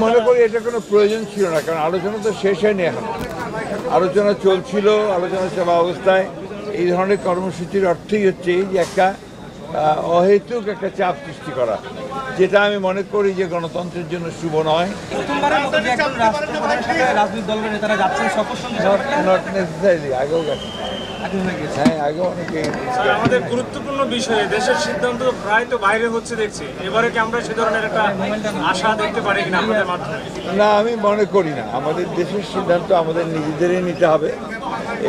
মনে করি এটা কোনো প্রয়োজন ছিল না, কারণ আলোচনা তো শেষ হয়নি। এখন আলোচনা চলছিল, আলোচনা চলা অবস্থায় এই ধরনের কর্মসূচির অর্থই হচ্ছে এই যে একটা অহেতুক একটা চাপ সৃষ্টি করা, যেটা আমি মনে করি যে গণতন্ত্রের জন্য শুভ নয়। নট নেসেসারিলি, আগেও গেছে। হ্যাঁ, আগেও অনেকে। আমাদের গুরুত্বপূর্ণ বিষয়ে দেশের সিদ্ধান্ত প্রায় তো বাইরে হচ্ছে দেখছি, এবারে কি আমরা সে ধরনের একটা আশা দেখতে পারি কিনা আপনাদের মাধ্যমে? না, আমি মনে করি না। আমাদের দেশের সিদ্ধান্ত আমাদের নিজেদেরই নিতে হবে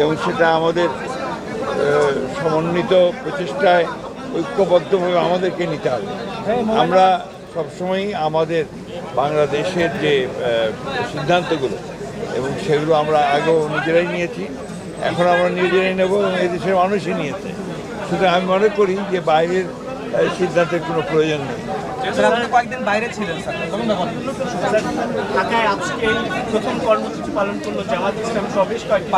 এবং সেটা আমাদের সমন্বিত প্রচেষ্টায় ঐক্যবদ্ধভাবে আমাদেরকে নিতে হবে। আমরা সবসময়ই আমাদের বাংলাদেশের যে সিদ্ধান্তগুলো এবং সেগুলো আমরা আগেও নিজেরাই নিয়েছি, এখন আমরা নিজেরাই নেব এবং এই দেশের মানুষই নিয়েছে। সুতরাং আমি মনে করি যে বাইরের সিদ্ধান্তের কোনো প্রয়োজন নেই। কয়েকদিন বাইরে ছিলেন ঢাকায় আজকে প্রথম কর্মসূচি পালন করলো জামাত ইসলাম সহ বেশ কয়েকটি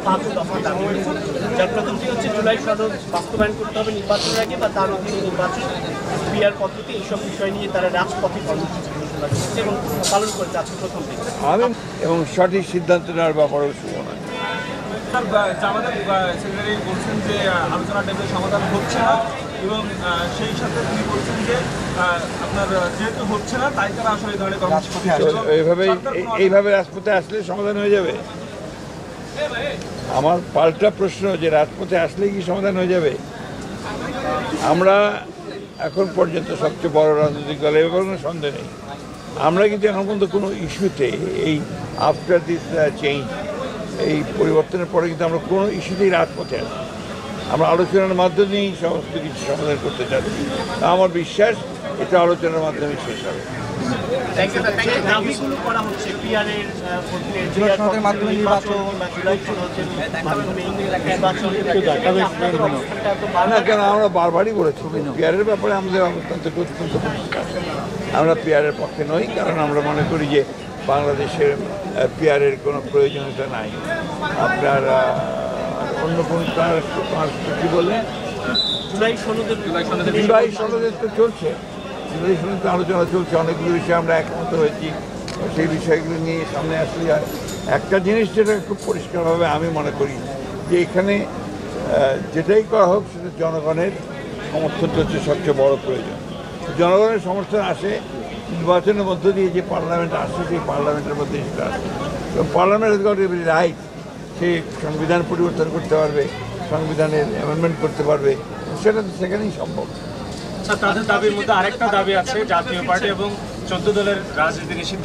5 দফা দাবি, যার প্রথমটি হচ্ছে জুলাই সনদ বাস্তবায়ন করতে হবে নির্বাচনের আগে বা তার অধীনে নির্বাচন, পিআর পদ্ধতি, এইসব বিষয় নিয়ে তারা রাজপথে কর্মসূচি ঘোষণা করেছে এবং পালন করেছে আজকে প্রথম দিন। আমি এবং সঠিক সিদ্ধান্ত নেওয়ার ব্যাপারেও শুভ নয়। আমাদের সেক্রেটারি বলছেন যে আলোচনা টেবিল সমাধান হচ্ছে না এবং সেই সাথে তিনি বলছেন যে আপনার যেহেতু হচ্ছে না তাই তারা আসলে ধরনের কর্মসূচি এইভাবে রাজপথে আসলে সমাধান হয়ে যাবে। আমার পাল্টা প্রশ্ন যে রাজপথে আসলে কি সমাধান হয়ে যাবে? আমরা এখন পর্যন্ত সবচেয়ে বড় রাজনৈতিক দল, এ ব্যাপারে কোনো সন্দেহ নেই। আমরা কিন্তু এখন পর্যন্ত কোনো ইস্যুতে এই আফটার দিস চেঞ্জ, এই পরিবর্তনের পরে কিন্তু আমরা কোনো ইস্যুতেই রাজপথে আছি। আমরা আলোচনার মাধ্যমেই সমস্ত কিছু সমাধান করতে চাচ্ছি। আমার বিশ্বাস এটা আলোচনার মাধ্যমে শেষ হবে। দাবিগুলো করা হচ্ছে পিআরের মাধ্যমে নির্বাচন না, কেন আমরা বারবারই বলেছি পিআরের ব্যাপারে আমাদের অবস্থান থেকে অত্যন্ত পরিষ্কার। আমরা পিআরের পক্ষে নই, কারণ আমরা মনে করি যে বাংলাদেশের পিআরের কোনো প্রয়োজনীয়তা নাই। আপনার অন্য কোনো কি বললেন? জুলাই সনদের তো চলছে, জুলাই সনদের আলোচনা চলছে, অনেকগুলো বিষয়ে আমরা একমত হয়েছি। সেই বিষয়গুলো নিয়ে সামনে আসলে একটা জিনিস যেটা খুব পরিষ্কারভাবে আমি মনে করি যে এখানে যেটাই করা হোক সেটা জনগণের সমর্থনটা হচ্ছে সবচেয়ে বড় প্রয়োজন। জনগণের সমর্থন আসে নির্বাচনের মধ্য দিয়ে, যে পার্লামেন্ট আসে সেই পার্লামেন্টের মধ্যে সেটা আসে এবং পার্লামেন্ট রাইট, সে সংবিধান পরিবর্তন করতে পারবে, সংবিধানের অ্যামেন্ডমেন্ট করতে পারবে, সেটা তো সেখানেই সম্ভব। তাদের দাবির মধ্যে আরেকটা দাবি আছে জাতীয় পার্টি এবং 14 দলের রাজনীতি নিষিদ্ধ